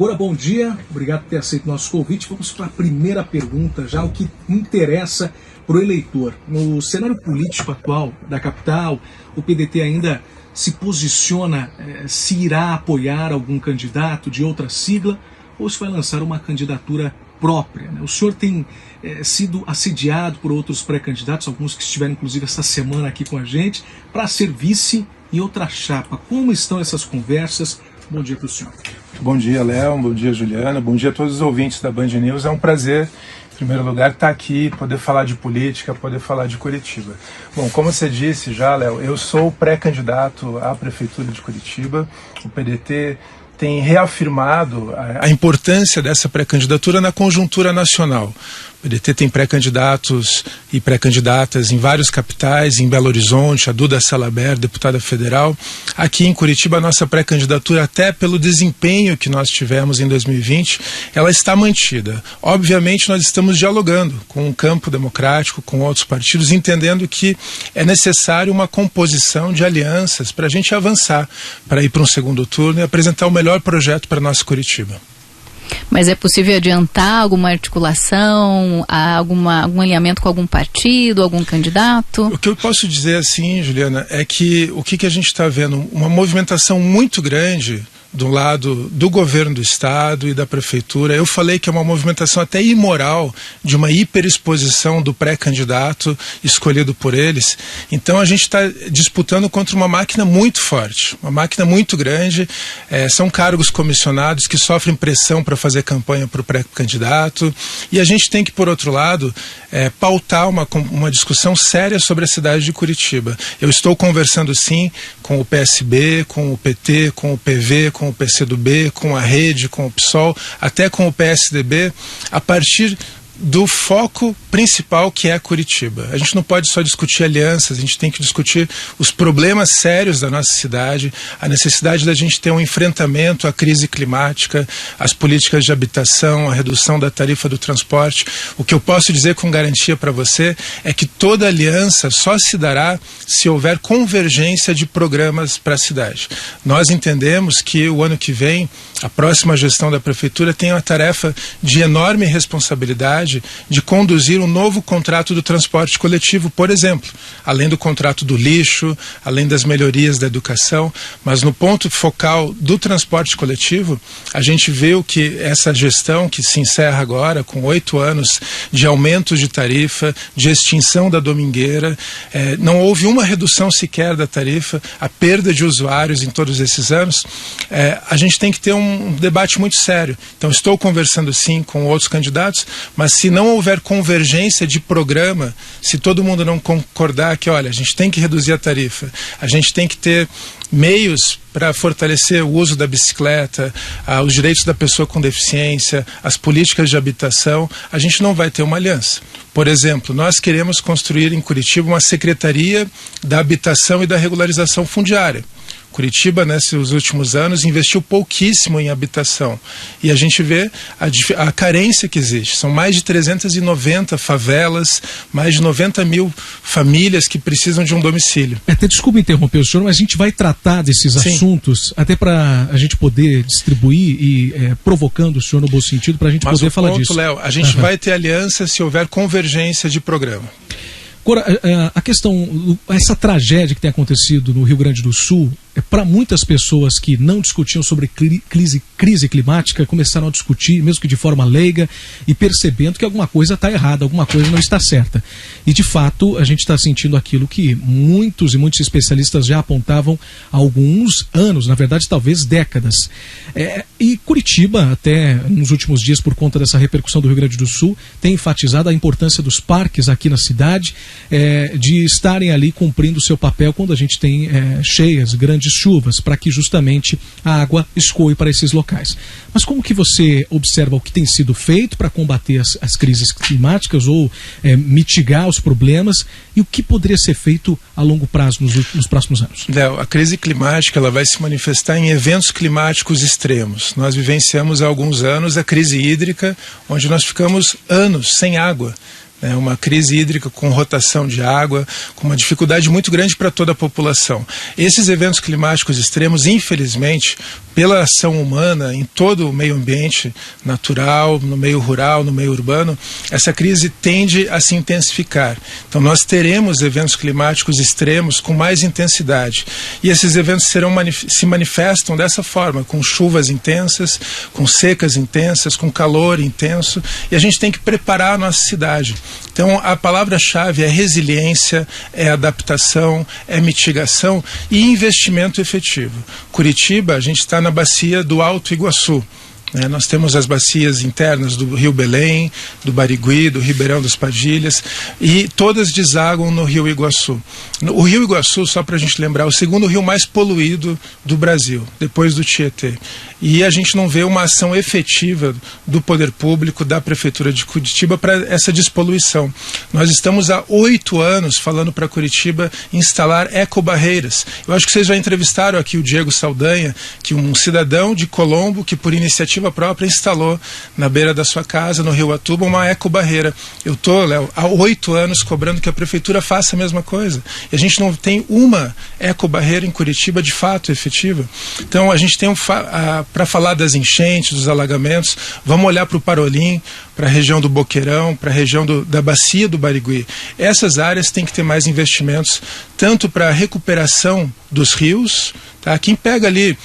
Cora, bom dia, obrigado por ter aceito o nosso convite. Vamos para a primeira pergunta, já o que interessa para o eleitor. No cenário político atual da capital, o PDT ainda se posiciona se irá apoiar algum candidato de outra sigla ou se vai lançar uma candidatura própria, né? O senhor tem sido assediado por outros pré-candidatos, alguns que estiveram inclusive essa semana aqui com a gente, para ser vice em outra chapa. Como estão essas conversas? Bom dia para o senhor. Bom dia, Léo. Bom dia, Juliana. Bom dia a todos os ouvintes da Band News. É um prazer, em primeiro lugar, estar aqui, poder falar de política, poder falar de Curitiba. Bom, como você disse já, Léo, eu sou pré-candidato à Prefeitura de Curitiba. O PDT tem reafirmado a importância dessa pré-candidatura na conjuntura nacional. O PDT tem pré-candidatos e pré-candidatas em várias capitais, em Belo Horizonte, a Duda Salabert, deputada federal. Aqui em Curitiba, a nossa pré-candidatura, até pelo desempenho que nós tivemos em 2020, ela está mantida. Obviamente, nós estamos dialogando com o campo democrático, com outros partidos, entendendo que é necessário uma composição de alianças para a gente avançar, para ir para um segundo turno e apresentar o melhor projeto para a nossa Curitiba. Mas é possível adiantar alguma articulação, algum alinhamento com algum partido, algum candidato? O que eu posso dizer assim, Juliana, é que o que a gente está vendo, uma movimentação muito grande do lado do governo do estado e da prefeitura. Eu falei que é uma movimentação até imoral de uma hiperexposição do pré-candidato escolhido por eles. Então a gente está disputando contra uma máquina muito forte, uma máquina muito grande. São cargos comissionados que sofrem pressão para fazer campanha para o pré-candidato. E a gente tem que, por outro lado, pautar uma discussão séria sobre a cidade de Curitiba. Eu estou conversando sim com o PSB, com o PT, com o PV, com o PCdoB, com a Rede, com o PSOL, até com o PSDB, a partir do foco principal que é Curitiba. A gente não pode só discutir alianças, a gente tem que discutir os problemas sérios da nossa cidade, a necessidade da gente ter um enfrentamento à crise climática, as políticas de habitação, a redução da tarifa do transporte. O que eu posso dizer com garantia para você é que toda aliança só se dará se houver convergência de programas para a cidade. Nós entendemos que o ano que vem, a próxima gestão da prefeitura tem uma tarefa de enorme responsabilidade de conduzir um novo contrato do transporte coletivo, por exemplo, além do contrato do lixo, além das melhorias da educação, mas no ponto focal do transporte coletivo, a gente vê que essa gestão que se encerra agora, com 8 anos de aumentos de tarifa, de extinção da domingueira, não houve uma redução sequer da tarifa, a perda de usuários em todos esses anos, a gente tem que ter um debate muito sério. Então estou conversando sim com outros candidatos, mas se não houver convergência de programa, se todo mundo não concordar que, olha, a gente tem que reduzir a tarifa, a gente tem que ter meios para fortalecer o uso da bicicleta, os direitos da pessoa com deficiência, as políticas de habitação, a gente não vai ter uma aliança. Por exemplo, nós queremos construir em Curitiba uma Secretaria da Habitação e da Regularização Fundiária. Curitiba, nesses últimos anos, investiu pouquíssimo em habitação. E a gente vê a carência que existe. São mais de 390 favelas, mais de 90 mil famílias que precisam de um domicílio. Até desculpa interromper o senhor, mas a gente vai tratar desses assuntos, até para a gente poder distribuir e provocando o senhor no bom sentido, para a gente poder falar disso. Léo, a gente vai ter aliança se houver convergência de programa. Cora, a questão, essa tragédia que tem acontecido no Rio Grande do Sul, para muitas pessoas que não discutiam sobre crise climática, começaram a discutir, mesmo que de forma leiga, e percebendo que alguma coisa está errada, alguma coisa não está certa. E, de fato, a gente está sentindo aquilo que muitos e muitos especialistas já apontavam há alguns anos, na verdade, talvez décadas. E Curitiba, até nos últimos dias, por conta dessa repercussão do Rio Grande do Sul, tem enfatizado a importância dos parques aqui na cidade, de estarem ali cumprindo o seu papel quando a gente tem cheias, grandes chuvas, para que justamente a água escoe para esses locais. Mas como que você observa o que tem sido feito para combater as crises climáticas ou mitigar os problemas e o que poderia ser feito a longo prazo nos próximos anos? Léo, a crise climática ela vai se manifestar em eventos climáticos extremos. Nós vivenciamos há alguns anos a crise hídrica, onde nós ficamos anos sem água. né? Uma crise hídrica com rotação de água, com uma dificuldade muito grande para toda a população. Esses eventos climáticos extremos, infelizmente, pela ação humana em todo o meio ambiente natural, no meio rural, no meio urbano, essa crise tende a se intensificar. Então nós teremos eventos climáticos extremos com mais intensidade. E esses eventos se manifestam dessa forma, com chuvas intensas, com secas intensas, com calor intenso, e a gente tem que preparar a nossa cidade. Então a palavra-chave é resiliência, é adaptação, é mitigação e investimento efetivo. Curitiba, a gente está na bacia do Alto Iguaçu. Nós temos as bacias internas do Rio Belém, do Barigui, do Ribeirão das Padilhas, e todas desaguam no Rio Iguaçu. O Rio Iguaçu, só para a gente lembrar, é o segundo rio mais poluído do Brasil, depois do Tietê. E a gente não vê uma ação efetiva do poder público, da Prefeitura de Curitiba, para essa despoluição. Nós estamos há 8 anos falando para Curitiba instalar ecobarreiras. Eu acho que vocês já entrevistaram aqui o Diego Saldanha, que um cidadão de Colombo, que por iniciativa própria instalou na beira da sua casa, no Rio Atuba, uma ecobarreira. Eu estou, Léo, há 8 anos cobrando que a Prefeitura faça a mesma coisa. E a gente não tem uma ecobarreira em Curitiba de fato efetiva. Então a gente tem para falar das enchentes, dos alagamentos, vamos olhar para o Parolim, para a região do Boqueirão, para a região da bacia do Barigui. Essas áreas têm que ter mais investimentos, tanto para a recuperação dos rios, tá? Quem pega ali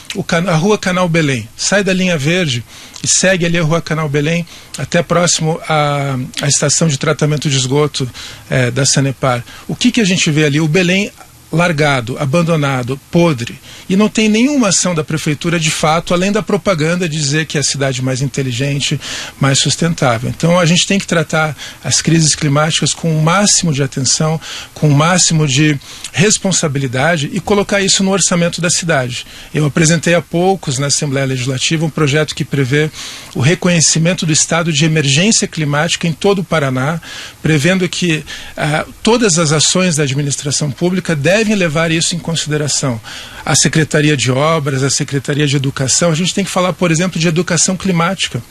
a rua Canal Belém, sai da linha verde e segue ali a rua Canal Belém até próximo à estação de tratamento de esgoto da Sanepar. O que a gente vê ali? O Belém largado, abandonado, podre, e não tem nenhuma ação da Prefeitura de fato, além da propaganda de dizer que é a cidade mais inteligente, mais sustentável. Então a gente tem que tratar as crises climáticas com o máximo de atenção, com o máximo de responsabilidade e colocar isso no orçamento da cidade. Eu apresentei há poucos na Assembleia Legislativa um projeto que prevê o reconhecimento do estado de emergência climática em todo o Paraná, prevendo que todas as ações da administração pública devem levar isso em consideração. A Secretaria de Obras, a Secretaria de Educação, a gente tem que falar, por exemplo, de educação climática.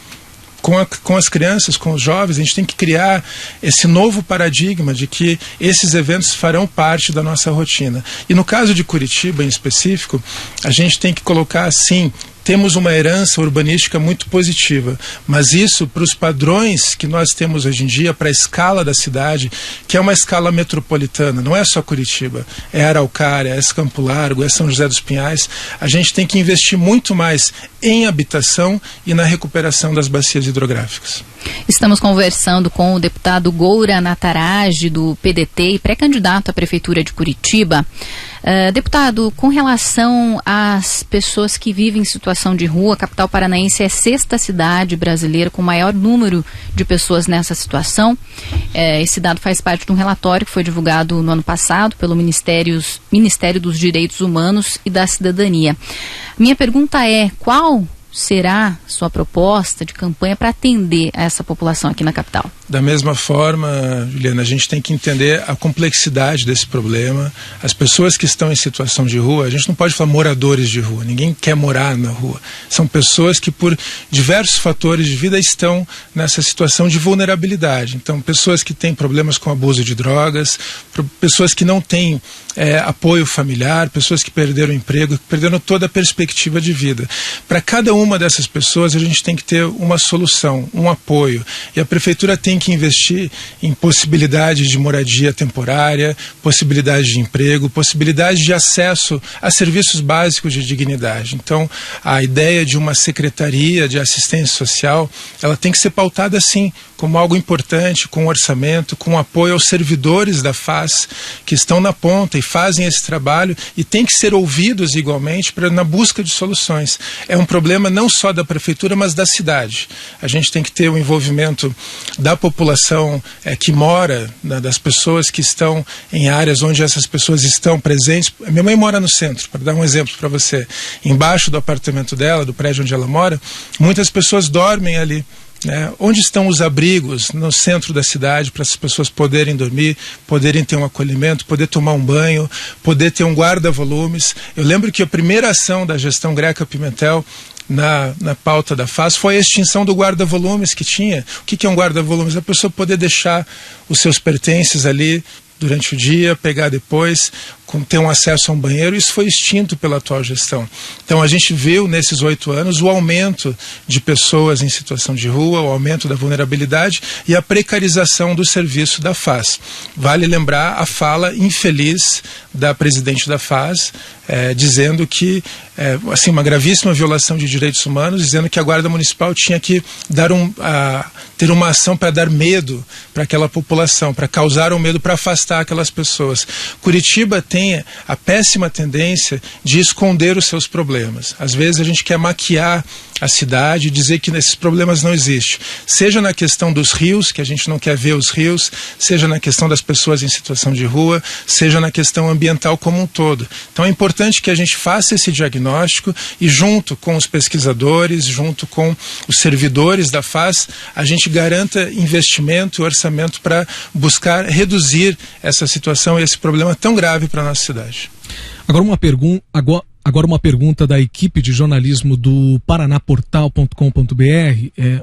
Com as crianças, com os jovens, a gente tem que criar esse novo paradigma de que esses eventos farão parte da nossa rotina. E no caso de Curitiba, em específico, a gente tem que colocar assim: temos uma herança urbanística muito positiva, mas isso, para os padrões que nós temos hoje em dia, para a escala da cidade, que é uma escala metropolitana, não é só Curitiba, é Araucária, é Campo Largo, é São José dos Pinhais, a gente tem que investir muito mais em habitação e na recuperação das bacias hidrográficas. Estamos conversando com o deputado Goura Nataraj, do PDT e pré-candidato à Prefeitura de Curitiba. Deputado, com relação às pessoas que vivem em situação de rua, a capital paranaense é a 6ª cidade brasileira com maior número de pessoas nessa situação. Esse dado faz parte de um relatório que foi divulgado no ano passado pelo Ministério dos Direitos Humanos e da Cidadania. Minha pergunta é: qual será sua proposta de campanha para atender a essa população aqui na capital? Da mesma forma, Juliana, a gente tem que entender a complexidade desse problema. As pessoas que estão em situação de rua, a gente não pode falar moradores de rua, ninguém quer morar na rua. São pessoas que por diversos fatores de vida estão nessa situação de vulnerabilidade. Então, pessoas que têm problemas com abuso de drogas, pessoas que não têm apoio familiar, pessoas que perderam o emprego, que perderam toda a perspectiva de vida. Para cada uma dessas pessoas, a gente tem que ter uma solução, um apoio. E a Prefeitura tem que investir em possibilidade de moradia temporária, possibilidade de emprego, possibilidade de acesso a serviços básicos de dignidade. Então, a ideia de uma secretaria de assistência social, ela tem que ser pautada assim, como algo importante, com orçamento, com apoio aos servidores da FAS, que estão na ponta e fazem esse trabalho e têm que ser ouvidos igualmente na busca de soluções. É um problema não só da Prefeitura, mas da cidade. A gente tem que ter o envolvimento da população que mora, das pessoas que estão em áreas onde essas pessoas estão presentes. Minha mãe mora no centro, para dar um exemplo para você. Embaixo do apartamento dela, do prédio onde ela mora, muitas pessoas dormem ali. Onde estão os abrigos no centro da cidade para as pessoas poderem dormir, poderem ter um acolhimento, poder tomar um banho, poder ter um guarda-volumes. Eu lembro que a primeira ação da gestão Greca Pimentel na pauta da FAS foi a extinção do guarda-volumes que tinha. O que é um guarda-volumes? A pessoa poder deixar os seus pertences ali durante o dia, pegar depois, ter um acesso a um banheiro. Isso foi extinto pela atual gestão. Então a gente viu nesses 8 anos o aumento de pessoas em situação de rua, o aumento da vulnerabilidade e a precarização do serviço da FAS. Vale lembrar a fala infeliz da presidente da FAS, dizendo que, assim, uma gravíssima violação de direitos humanos, dizendo que a Guarda Municipal tinha que ter uma ação para dar medo para aquela população, para causar o medo, para afastar aquelas pessoas. Curitiba tem a péssima tendência de esconder os seus problemas. Às vezes a gente quer maquiar a cidade e dizer que esses problemas não existem. Seja na questão dos rios, que a gente não quer ver os rios, seja na questão das pessoas em situação de rua, seja na questão ambiental como um todo. Então é importante que a gente faça esse diagnóstico e, junto com os pesquisadores, junto com os servidores da FAS, a gente garanta investimento e orçamento para buscar reduzir essa situação e esse problema tão grave para a nossa cidade. Agora uma pergunta da equipe de jornalismo do paranaportal.com.br.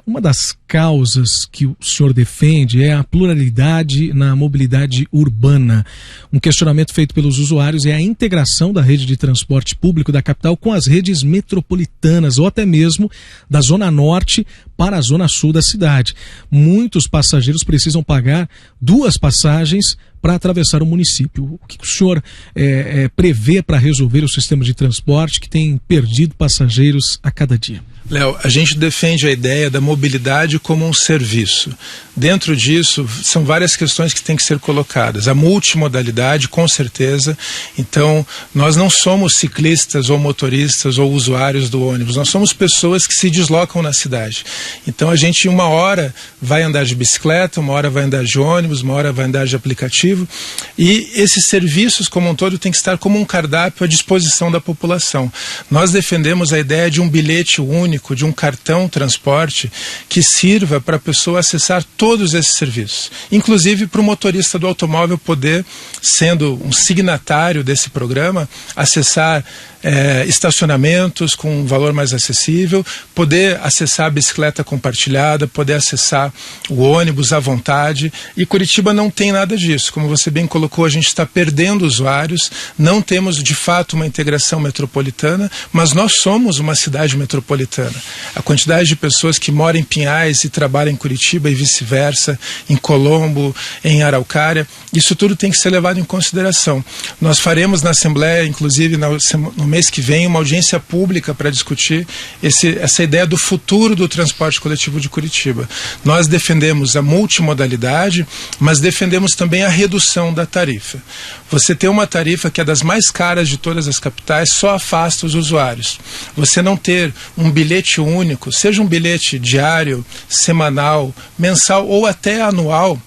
Uma das causas que o senhor defende é a pluralidade na mobilidade urbana. Um questionamento feito pelos usuários é a integração da rede de transporte público da capital com as redes metropolitanas ou até mesmo da zona norte para a zona sul da cidade. Muitos passageiros precisam pagar 2 passagens para atravessar o município. O que o senhor prevê para resolver o sistema de transporte que tem perdido passageiros a cada dia? Léo, a gente defende a ideia da mobilidade como um serviço. Dentro disso, são várias questões que têm que ser colocadas. A multimodalidade, com certeza. Então, nós não somos ciclistas ou motoristas ou usuários do ônibus. Nós somos pessoas que se deslocam na cidade. Então, a gente, uma hora, vai andar de bicicleta, uma hora vai andar de ônibus, uma hora vai andar de aplicativo. E esses serviços, como um todo, têm que estar como um cardápio à disposição da população. Nós defendemos a ideia de um bilhete único, de um cartão transporte que sirva para a pessoa acessar todos esses serviços, inclusive para o motorista do automóvel poder, sendo um signatário desse programa, acessar estacionamentos com um valor mais acessível, poder acessar a bicicleta compartilhada, poder acessar o ônibus à vontade. E Curitiba não tem nada disso. Como você bem colocou, a gente está perdendo usuários, não temos de fato uma integração metropolitana, mas nós somos uma cidade metropolitana. A quantidade de pessoas que moram em Pinhais e trabalham em Curitiba e vice-versa, em Colombo, em Araucária, isso tudo tem que ser levado em consideração. Nós faremos na Assembleia, inclusive no mês que vem, uma audiência pública para discutir essa ideia do futuro do transporte coletivo de Curitiba. Nós defendemos a multimodalidade, mas defendemos também a redução da tarifa. Você ter uma tarifa que é das mais caras de todas as capitais só afasta os usuários. Você não ter um bilhete único, seja um bilhete diário, semanal, mensal ou até anual,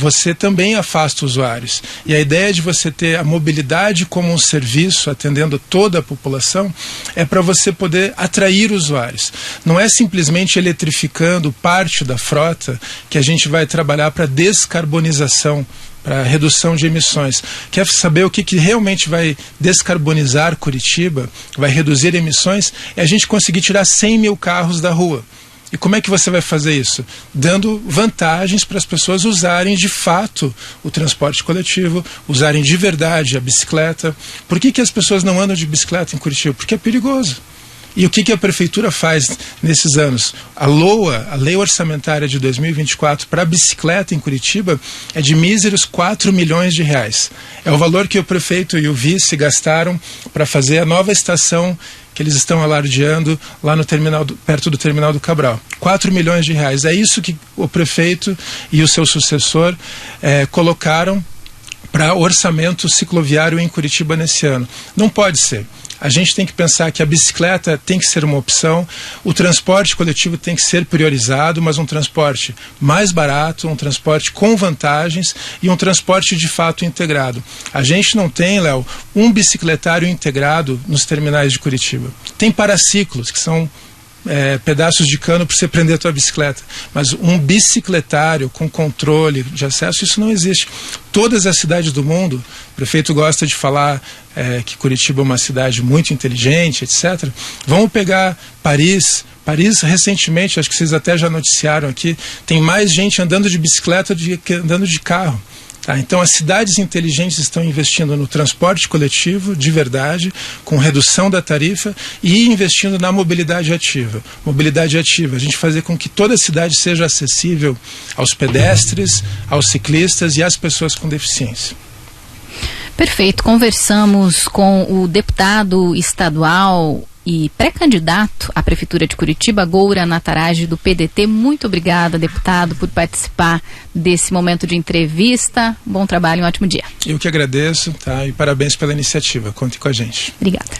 você também afasta usuários. E a ideia de você ter a mobilidade como um serviço, atendendo toda a população, é para você poder atrair usuários. Não é simplesmente eletrificando parte da frota que a gente vai trabalhar para descarbonização, para redução de emissões. Quer saber o que realmente vai descarbonizar Curitiba, vai reduzir emissões? É a gente conseguir tirar 100 mil carros da rua. E como é que você vai fazer isso? Dando vantagens para as pessoas usarem de fato o transporte coletivo, usarem de verdade a bicicleta. Por que as pessoas não andam de bicicleta em Curitiba? Porque é perigoso. E o que a Prefeitura faz nesses anos? A LOA, a Lei Orçamentária de 2024, para a bicicleta em Curitiba é de míseros 4 milhões de reais. É o valor que o prefeito e o vice gastaram para fazer a nova estação que eles estão alardeando lá no terminal, perto do terminal do Cabral. 4 milhões de reais. É isso que o prefeito e o seu sucessor colocaram para orçamento cicloviário em Curitiba nesse ano. Não pode ser. A gente tem que pensar que a bicicleta tem que ser uma opção, o transporte coletivo tem que ser priorizado, mas um transporte mais barato, um transporte com vantagens e um transporte de fato integrado. A gente não tem, Léo, um bicicletário integrado nos terminais de Curitiba. Tem paraciclos, que são pedaços de cano para você prender a tua bicicleta. Mas um bicicletário com controle de acesso, isso não existe. Todas as cidades do mundo, o prefeito gosta de falar que Curitiba é uma cidade muito inteligente, etc. Vamos pegar Paris. Paris, recentemente, acho que vocês até já noticiaram aqui, tem mais gente andando de bicicleta do que andando de carro. Tá? Então, as cidades inteligentes estão investindo no transporte coletivo, de verdade, com redução da tarifa e investindo na mobilidade ativa. Mobilidade ativa, a gente fazer com que toda a cidade seja acessível aos pedestres, aos ciclistas e às pessoas com deficiência. Perfeito. Conversamos com o deputado estadual e pré-candidato à Prefeitura de Curitiba, Goura Nataraji, do PDT. Muito obrigada, deputado, por participar desse momento de entrevista. Bom trabalho e um ótimo dia. Eu que agradeço, tá? E parabéns pela iniciativa. Conte com a gente. Obrigada.